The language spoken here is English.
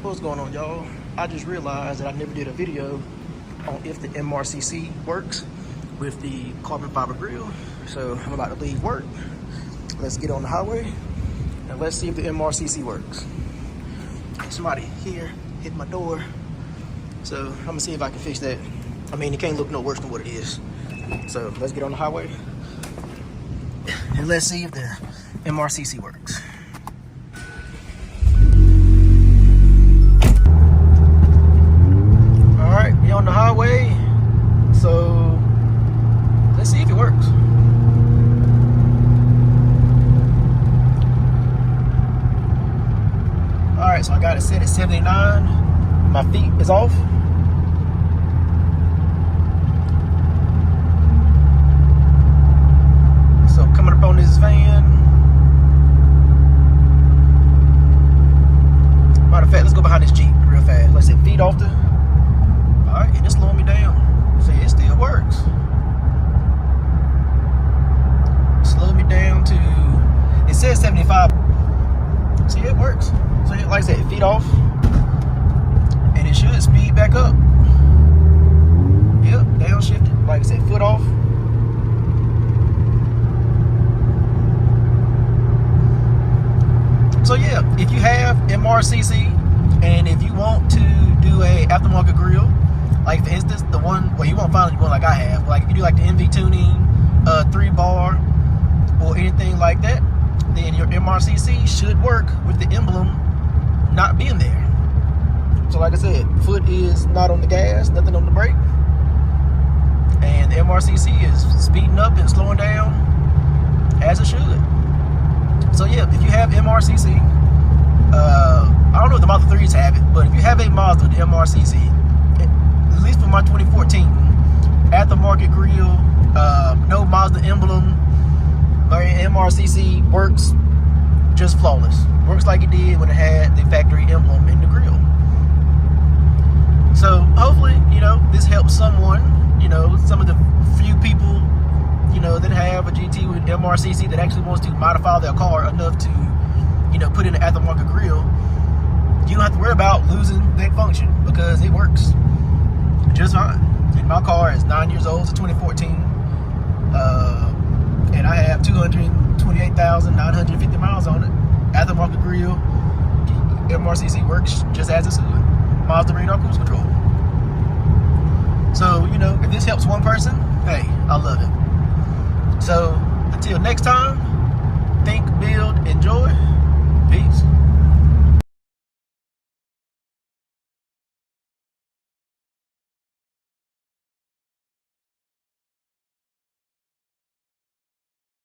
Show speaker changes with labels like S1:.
S1: What's going on, y'all? I just realized that I never did a video on if the MRCC works with the carbon fiber grill. So I'm about to leave work. Let's get on the highway and let's see if the MRCC works. Somebody here hit my door, so I'm gonna see if I can fix that. I mean, it can't look no worse than what it is. So let's get on the highway and let's see if the MRCC works. All right, we on the highway, so let's see if it works. All right, so I got it set at 79. My feet is off. So coming up on this van. Matter of fact, let's go behind this Jeep real fast. Let's say feet off the. All right, it just slowing me down. See, it still works. Slow me down to. It says 75. See, it works. So like I said, feet off, and it should speed back up. Yep, downshifted. Like I said, foot off. So yeah, if you have MRCC and if you want to do a aftermarket grill, like for instance, the one, well, you won't find one like I have. Like if you do like the NV tuning, 3-bar, or anything like that, then your MRCC should work with the emblem not being there. So like I said, foot is not on the gas, nothing on the brake, and the MRCC is speeding up and slowing down as it should. So yeah, if you have MRCC, I don't know if the Mazda 3s have it, but if you have a Mazda, the MRCC, at least for my 2014 aftermarket grill, no Mazda emblem, my MRCC works just flawless. Works like it did when it had the factory emblem in the grill. So hopefully, you know, this helps someone, you know, some of the few people, you know, that have a GT with MRCC that actually wants to modify their car enough to, you know, put in an aftermarket grill. You don't have to worry about losing that function because it works just fine. And my car is 9 years old, it's 2014. And I have 228,950 miles on it. Aftermarket grill, MRCC works just as it should. Mazda radar cruise control. So, you know, if this helps one person, hey, I love it. So, until next time, think, build, enjoy. Peace.